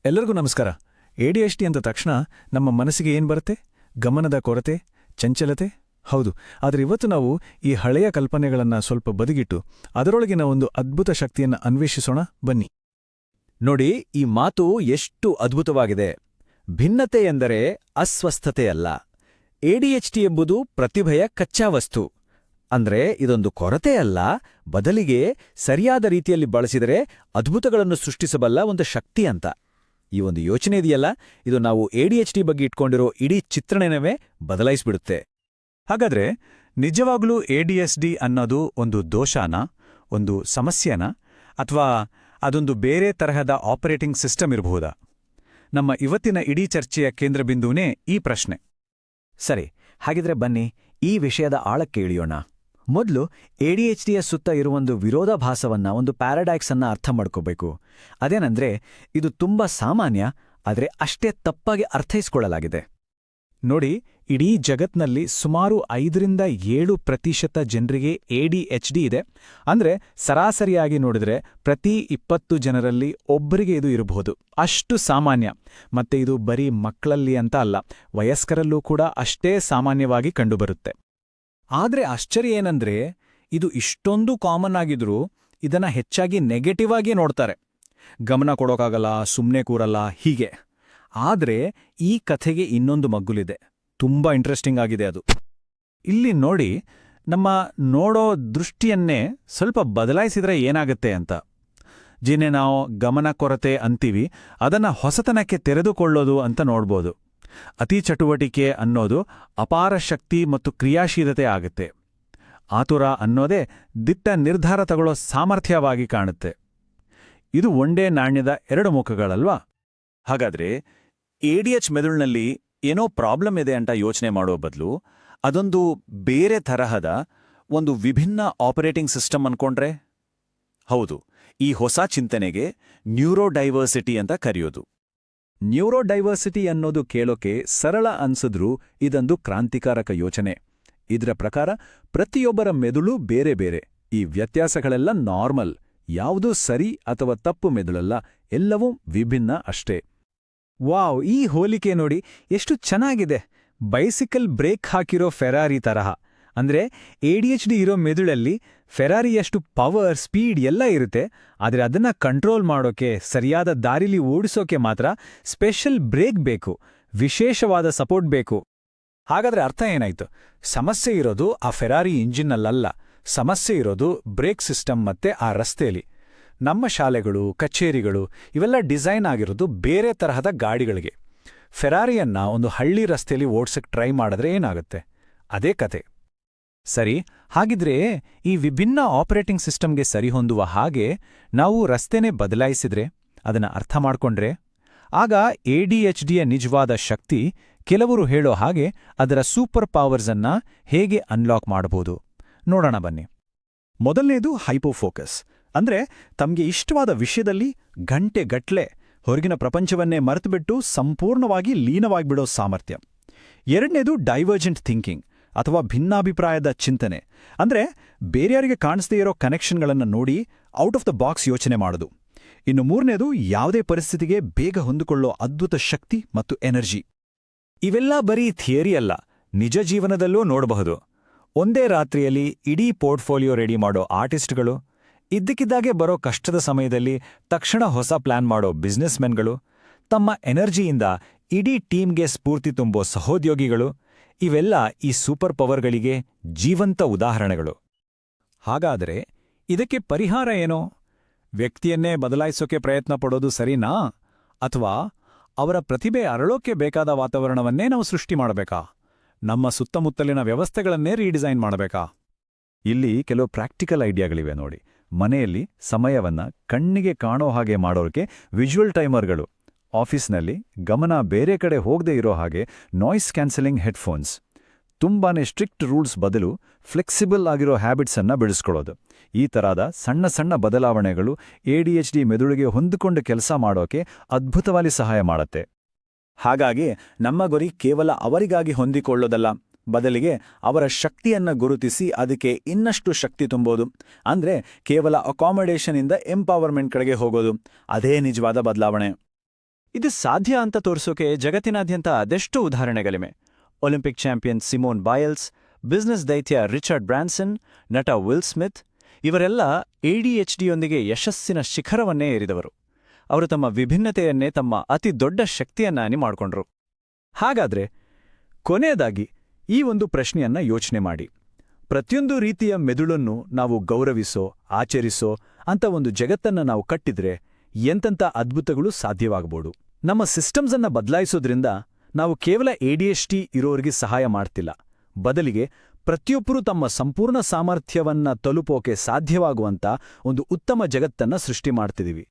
ಎಲ್ಲರಿಗೂ ನಮಸ್ಕಾರ. ADHD ಅಂದ ತಕ್ಷಣ ನಮ್ಮ ಮನಸ್ಸಿಗೆ ಏನ್ ಬರುತ್ತೆ? ಗಮನದ ಕೊರತೆ, ಚಂಚಲತೆ. ಹೌದು, ಆದರೆ ಇವತ್ತು ನಾವು ಈ ಹಳೆಯ ಕಲ್ಪನೆಗಳನ್ನ ಸ್ವಲ್ಪ ಬದಿಗಿಟ್ಟು ಅದರೊಳಗಿನ ಒಂದು ಅದ್ಭುತ ಶಕ್ತಿಯನ್ನ ಅನ್ವೇಷಿಸೋಣ ಬನ್ನಿ. ನೋಡಿ, ಈ ಮಾತು ಎಷ್ಟು ಅದ್ಭುತವಾಗಿದೆ. ಭಿನ್ನತೆ ಎಂದರೆ ಅಸ್ವಸ್ಥತೆಯಲ್ಲ. ADHD ಎಂಬುದು ಪ್ರತಿಭೆಯ ಕಚ್ಚಾ ವಸ್ತು. ಅಂದ್ರೆ ಇದೊಂದು ಕೊರತೆಯಲ್ಲ, ಬದಲಿಗೆ ಸರಿಯಾದ ರೀತಿಯಲ್ಲಿ ಬಳಸಿದರೆ ಅದ್ಭುತಗಳನ್ನು ಸೃಷ್ಟಿಸಬಲ್ಲ ಒಂದು ಶಕ್ತಿ ಅಂತ. ಈ ಒಂದು ಯೋಚನೆ ಇದೆಯಲ್ಲ, ಇದು ನಾವು ADHD ಬಗ್ಗೆ ಇಟ್ಕೊಂಡಿರೋ ಇಡೀ ಚಿತ್ರಣವೇ ಬದಲಾಯಿಸ್ಬಿಡುತ್ತೆ. ಹಾಗಾದ್ರೆ ನಿಜವಾಗ್ಲೂ ADHD ಅನ್ನೋದು ಒಂದು ದೋಷಾನ, ಒಂದು ಸಮಸ್ಯೆನಾ, ಅಥವಾ ಅದೊಂದು ಬೇರೆ ತರಹದ ಆಪರೇಟಿಂಗ್ ಸಿಸ್ಟಮ್ ಇರಬಹುದಾ? ನಮ್ಮ ಇವತ್ತಿನ ಇಡೀ ಚರ್ಚೆಯ ಕೇಂದ್ರಬಿಂದುವೇ ಈ ಪ್ರಶ್ನೆ. ಸರಿ, ಹಾಗಿದ್ರೆ ಬನ್ನಿ ಈ ವಿಷಯದ ಆಳಕ್ಕೆ ಇಳಿಯೋಣ. ಮೊದಲು ADHDಯ ಸುತ್ತ ಇರುವೊಂದು ವಿರೋಧಾಭಾಸವನ್ನ, ಒಂದು ಪ್ಯಾರಾಡಾಕ್ಸ್ ಅನ್ನ ಅರ್ಥ ಮಾಡ್ಕೋಬೇಕು. ಅದೇನಂದ್ರೆ, ಇದು ತುಂಬಾ ಸಾಮಾನ್ಯ, ಆದರೆ ಅಷ್ಟೇ ತಪ್ಪಾಗಿ ಅರ್ಥೈಸ್ಕೊಳ್ಳಲಾಗಿದೆ. ನೋಡಿ, ಇಡೀ ಜಗತ್ನಲ್ಲಿ ಸುಮಾರು 5-7% ಜನರಿಗೆ ADHD ಇದೆ. ಅಂದ್ರೆ ಸರಾಸರಿಯಾಗಿ ನೋಡಿದ್ರೆ ಪ್ರತಿ 20 ಜನರಲ್ಲಿ ಒಬ್ಬರಿಗೆ ಇದು ಇರಬಹುದು. ಅಷ್ಟು ಸಾಮಾನ್ಯ. ಮತ್ತೆ ಇದು ಬರೀ ಮಕ್ಕಳಲ್ಲಿ ಅಂತ ಅಲ್ಲ, ವಯಸ್ಕರಲ್ಲೂ ಕೂಡ ಅಷ್ಟೇ ಸಾಮಾನ್ಯವಾಗಿ ಕಂಡುಬರುತ್ತೆ. ಆದ್ರೆ ಆಶ್ಚರ್ಯ ಏನಂದ್ರೆ, ಇದು ಇಷ್ಟೊಂದು ಕಾಮನ್ ಆಗಿದ್ರೂ ಇದನ್ನ ಹೆಚ್ಚಾಗಿ ನೆಗೆಟಿವ್ ಆಗಿ ನೋಡ್ತಾರೆ. ಗಮನ ಕೊಡೋಕ್ಕಾಗಲ್ಲ, ಸುಮ್ಮನೆ ಕೂರಲ್ಲ, ಹೀಗೆ. ಆದ್ರೆ ಈ ಕಥೆಗೆ ಇನ್ನೊಂದು ಮಗ್ಗುಲಿದೆ. ತುಂಬಾ ಇಂಟ್ರೆಸ್ಟಿಂಗ್ ಆಗಿದೆ ಅದು. ಇಲ್ಲಿ ನೋಡಿ, ನಮ್ಮ ನೋಡೋ ದೃಷ್ಟಿಯನ್ನೇ ಸ್ವಲ್ಪ ಬದಲಾಯಿಸಿದ್ರೆ ಏನಾಗುತ್ತೆ ಅಂತ. ಜಿನ್ನೆ ನಾವು ಗಮನ ಕೊರತೆ ಅಂತೀವಿ, ಅದನ್ನ ಹೊಸತನಕ್ಕೆ ತೆರೆದುಕೊಳ್ಳೋದು ಅಂತ ನೋಡ್ಬೋದು. ಅತಿ ಚಟುವಟಿಕೆ ಅನ್ನೋದು ಅಪಾರ ಶಕ್ತಿ ಮತ್ತು ಕ್ರಿಯಾಶೀಲತೆ ಆಗುತ್ತೆ. ಆತುರ ಅನ್ನೋದೇ ದಿಟ್ಟ ನಿರ್ಧಾರ ತಗೊಳ್ಳೋ ಸಾಮರ್ಥ್ಯವಾಗಿ ಕಾಣುತ್ತೆ. ಇದು ಒಂದೇ ನಾಣ್ಯದ ಎರಡು ಮುಖಗಳಲ್ವಾ? ಹಾಗಾದ್ರೆ ADH ಮೆದುಳಿನಲ್ಲಿ ಏನೋ ಪ್ರಾಬ್ಲಮ್ ಇದೆ ಅಂತ ಯೋಚನೆ ಮಾಡೋ ಬದಲು ಅದೊಂದು ಬೇರೆ ತರಹದ ಒಂದು ವಿಭಿನ್ನ ಆಪರೇಟಿಂಗ್ ಸಿಸ್ಟಮ್ ಅನ್ಕೊಂಡ್ರೆ? ಹೌದು, ಈ ಹೊಸ ಚಿಂತನೆಗೆ ನ್ಯೂರೋಡೈವರ್ಸಿಟಿ ಅಂತ ಕರೆಯೋದು. ನ್ಯೂರೋಡೈವರ್ಸಿಟಿ ಅನ್ನೋದು ಕೇಳೋಕೆ ಸರಳ ಅನ್ಸಿದ್ರೂ ಇದೊಂದು ಕ್ರಾಂತಿಕಾರಕ ಯೋಚನೆ. ಇದರ ಪ್ರಕಾರ ಪ್ರತಿಯೊಬ್ಬರ ಮೆದುಳು ಬೇರೆ ಬೇರೆ. ಈ ವ್ಯತ್ಯಾಸಗಳೆಲ್ಲ ನಾರ್ಮಲ್. ಯಾವುದೂ ಸರಿ ಅಥವಾ ತಪ್ಪು ಮೆದುಳಲ್ಲ, ಎಲ್ಲವೂ ವಿಭಿನ್ನ ಅಷ್ಟೇ. ವಾವ್, ಈ ಹೋಲಿಕೆ ನೋಡಿ ಎಷ್ಟು ಚೆನ್ನಾಗಿದೆ. ಬೈಸಿಕಲ್ ಬ್ರೇಕ್ ಹಾಕಿರೋ ಫೆರಾರಿ ತರಹ. ಅಂದ್ರೆ ADHD ಇರೋ ಮೆದುಳಲ್ಲಿ ಫೆರಾರಿಯಷ್ಟು ಪವರ್, ಸ್ಪೀಡ್ ಎಲ್ಲ ಇರುತ್ತೆ. ಆದರೆ ಅದನ್ನ ಕಂಟ್ರೋಲ್ ಮಾಡೋಕೆ, ಸರಿಯಾದ ದಾರಿಲಿ ಓಡಿಸೋಕೆ ಮಾತ್ರ ಸ್ಪೆಷಲ್ ಬ್ರೇಕ್ ಬೇಕು, ವಿಶೇಷವಾದ ಸಪೋರ್ಟ್ ಬೇಕು. ಹಾಗಾದ್ರೆ ಅರ್ಥ ಏನಾಯ್ತು? ಸಮಸ್ಯೆ ಇರೋದು ಆ ಫೆರಾರಿ ಇಂಜಿನ್ನಲ್ಲ, ಸಮಸ್ಯೆ ಇರೋದು ಬ್ರೇಕ್ ಸಿಸ್ಟಮ್ ಮತ್ತೆ ಆ ರಸ್ತೆಯಲ್ಲಿ. ನಮ್ಮ ಶಾಲೆಗಳು, ಕಚೇರಿಗಳು ಇವೆಲ್ಲ ಡಿಸೈನ್ ಆಗಿರೋದು ಬೇರೆ ತರಹದ ಗಾಡಿಗಳಿಗೆ. ಫೆರಾರಿಯನ್ನ ಒಂದು ಹಳ್ಳಿ ರಸ್ತೆಯಲ್ಲಿ ಓಡ್ಸಕ್ಕೆ ಟ್ರೈ ಮಾಡಿದ್ರೆ ಏನಾಗುತ್ತೆ? ಅದೇ ಕತೆ. ಸರಿ, ಹಾಗಿದ್ರೆ ಈ ವಿಭಿನ್ನ ಆಪರೇಟಿಂಗ್ ಸಿಸ್ಟಮ್ಗೆ ಸರಿಹೊಂದುವ ಹಾಗೆ ನಾವು ರಸ್ತೆನೇ ಬದಲಾಯಿಸಿದ್ರೆ, ಅದನ್ನ ಅರ್ಥ ಮಾಡ್ಕೊಂಡ್ರೆ, ಆಗ ADHDಯ ನಿಜವಾದ ಶಕ್ತಿ, ಕೆಲವರು ಹೇಳೋ ಹಾಗೆ ಅದರ ಸೂಪರ್ ಪವರ್ಸನ್ನ ಹೇಗೆ ಅನ್ಲಾಕ್ ಮಾಡಬಹುದು ನೋಡೋಣ ಬನ್ನಿ. ಮೊದಲನೇದು ಹೈಪೋಫೋಕಸ್. ಅಂದ್ರೆ ತಮ್ಗೆ ಇಷ್ಟವಾದ ವಿಷಯದಲ್ಲಿ ಗಂಟೆಗಟ್ಲೆ ಹೊರಗಿನ ಪ್ರಪಂಚವನ್ನೇ ಮರೆತುಬಿಟ್ಟು ಸಂಪೂರ್ಣವಾಗಿ ಲೀನವಾಗಿಬಿಡೋ ಸಾಮರ್ಥ್ಯ. ಎರಡನೇದು ಡೈವರ್ಜೆಂಟ್ ಥಿಂಕಿಂಗ್ ಅಥವಾ ಭಿನ್ನಾಭಿಪ್ರಾಯದ ಚಿಂತನೆ. ಅಂದ್ರೆ ಬೇರೆಯವರಿಗೆ ಕಾಣಿಸದೇ ಇರೋ ಕನೆಕ್ಷನ್ಗಳನ್ನು ನೋಡಿ ಔಟ್ ಆಫ್ ದ ಬಾಕ್ಸ್ ಯೋಚನೆ ಮಾಡೋದು. ಇನ್ನು ಮೂರನೇದು ಯಾವುದೇ ಪರಿಸ್ಥಿತಿಗೆ ಬೇಗ ಹೊಂದಿಕೊಳ್ಳೋ ಅದ್ಭುತ ಶಕ್ತಿ ಮತ್ತು ಎನರ್ಜಿ. ಇವೆಲ್ಲ ಬರೀ ಥಿಯರಿ ಅಲ್ಲ, ನಿಜ ಜೀವನದಲ್ಲೂ ನೋಡಬಹುದು. ಒಂದೇ ರಾತ್ರಿಯಲ್ಲಿ ಇಡೀ ಪೋರ್ಟ್ಫೋಲಿಯೋ ರೆಡಿ ಮಾಡೋ ಆರ್ಟಿಸ್ಟ್ಗಳು, ಇದ್ದಕ್ಕಿದ್ದಾಗೆ ಬರೋ ಕಷ್ಟದ ಸಮಯದಲ್ಲಿ ತಕ್ಷಣ ಹೊಸ ಪ್ಲಾನ್ ಮಾಡೋ ಬಿಸ್ನೆಸ್ ಮೆನ್ಗಳು, ತಮ್ಮ ಎನರ್ಜಿಯಿಂದ ಇಡೀ ಟೀಮ್ಗೆ ಸ್ಫೂರ್ತಿ ತುಂಬೋ ಸಹೋದ್ಯೋಗಿಗಳು, ಇವೆಲ್ಲ ಈ ಸೂಪರ್ ಪವರ್ಗಳಿಗೆ ಜೀವಂತ ಉದಾಹರಣೆಗಳು. ಹಾಗಾದರೆ ಇದಕ್ಕೆ ಪರಿಹಾರ ಏನೋ? ವ್ಯಕ್ತಿಯನ್ನೇ ಬದಲಾಯಿಸೋಕೆ ಪ್ರಯತ್ನ ಪಡೋದು ಸರಿನಾ? ಅಥವಾ ಅವರ ಪ್ರತಿಭೆ ಅರಳೋಕೆ ಬೇಕಾದ ವಾತಾವರಣವನ್ನೇ ನಾವು ಸೃಷ್ಟಿ ಮಾಡಬೇಕಾ? ನಮ್ಮ ಸುತ್ತಮುತ್ತಲಿನ ವ್ಯವಸ್ಥೆಗಳನ್ನೇ ರೀಡಿಸೈನ್ ಮಾಡಬೇಕಾ? ಇಲ್ಲಿ ಕೆಲವು ಪ್ರಾಕ್ಟಿಕಲ್ ಐಡಿಯಾಗಳಿವೆ ನೋಡಿ. ಮನೆಯಲ್ಲಿ ಸಮಯವನ್ನ ಕಣ್ಣಿಗೆ ಕಾಣೋ ಹಾಗೆ ಮಾಡೋಕೆ ವಿಜುವಲ್ ಟೈಮರ್ಗಳು, ಆಫೀಸ್ನಲ್ಲಿ ಗಮನ ಬೇರೆ ಕಡೆ ಹೋಗದೆ ಇರೋ ಹಾಗೆ ನಾಯ್ಸ್ ಕ್ಯಾನ್ಸಲಿಂಗ್ ಹೆಡ್ಫೋನ್ಸ್, ತುಂಬಾನೇ ಸ್ಟ್ರಿಕ್ಟ್ ರೂಲ್ಸ್ ಬದಲು ಫ್ಲೆಕ್ಸಿಬಲ್ ಆಗಿರೋ ಹ್ಯಾಬಿಟ್ಸ್ ಅನ್ನ ಬೆಳೆಸ್ಕೊಳ್ಳೋದು. ಈ ತರಹದ ಸಣ್ಣ ಸಣ್ಣ ಬದಲಾವಣೆಗಳು ADHD ಮೆದುಳಿಗೆ ಹೊಂದಿಕೊಂಡು ಕೆಲಸ ಮಾಡೋಕೆ ಅದ್ಭುತವಾಗಿ ಸಹಾಯ ಮಾಡುತ್ತೆ. ಹಾಗಾಗಿ ನಮ್ಮ ಗುರಿ ಕೇವಲ ಅವರಿಗಾಗಿ ಹೊಂದಿಕೊಳ್ಳೋದಲ್ಲ, ಬದಲಿಗೆ ಅವರ ಶಕ್ತಿಯನ್ನ ಗುರುತಿಸಿ ಅದಕ್ಕೆ ಇನ್ನಷ್ಟು ಶಕ್ತಿ ತುಂಬೋದು. ಅಂದ್ರೆ ಕೇವಲ ಅಕಾಮಡೇಷನ್ ಇಂದ ಎಂಪವರ್ಮೆಂಟ್ ಕಡೆಗೆ ಹೋಗೋದು. ಅದೇ ನಿಜವಾದ ಬದಲಾವಣೆ. ಇದು ಸಾಧ್ಯ ಅಂತ ತೋರಿಸೋಕೆ ಜಗತ್ತಿನಾದ್ಯಂತ ಅದೆಷ್ಟೋ ಉದಾಹರಣೆಗಳಿವೆ. ಒಲಿಂಪಿಕ್ ಚಾಂಪಿಯನ್ ಸಿಮೋನ್ ಬಾಯಲ್ಸ್, ಬಿಸ್ನೆಸ್ ದೈತ್ಯ ರಿಚರ್ಡ್ ಬ್ರಾನ್ಸನ್, ನಟ ವಿಲ್ ಸ್ಮಿತ್ ಇವರೆಲ್ಲ ADHDಯೊಂದಿಗೆ ಯಶಸ್ಸಿನ ಶಿಖರವನ್ನೇ ಏರಿದವರು. ಅವರು ತಮ್ಮ ವಿಭಿನ್ನತೆಯನ್ನೇ ತಮ್ಮ ಅತಿ ದೊಡ್ಡ ಶಕ್ತಿಯನ್ನಾಗಿ ಮಾಡಿಕೊಂಡ್ರು. ಹಾಗಾದ್ರೆ ಕೊನೆಯದಾಗಿ ಈ ಒಂದು ಪ್ರಶ್ನೆಯನ್ನ ಯೋಚನೆ ಮಾಡಿ. ಪ್ರತಿಯೊಂದು ರೀತಿಯ ಮೆದುಳನ್ನು ನಾವು ಗೌರವಿಸೋ, ಆಚರಿಸೋ ಅಂತ ಒಂದು ಜಗತ್ತನ್ನ ನಾವು ಕಟ್ಟಿದ್ರೆ ಎಂತೆಂಥ ಅದ್ಭುತಗಳು ಸಾಧ್ಯವಾಗಬಹುದು. ನಮ್ಮ ಸಿಸ್ಟಮ್ಸ್ ಅನ್ನ ಬದಲಾಯಿಸೋದ್ರಿಂದ ನಾವು ಕೇವಲ ADHD ಇರೋರಿಗೆ ಸಹಾಯ ಮಾಡ್ತಿಲ್ಲ, ಬದಲಿಗೆ ಪ್ರತಿಯೊಬ್ಬರೂ ತಮ್ಮ ಸಂಪೂರ್ಣ ಸಾಮರ್ಥ್ಯವನ್ನ ತಲುಪೋಕೆ ಸಾಧ್ಯವಾಗುವಂತ ಒಂದು ಉತ್ತಮ ಜಗತ್ತನ್ನ ಸೃಷ್ಟಿ ಮಾಡ್ತಿದೀವಿ.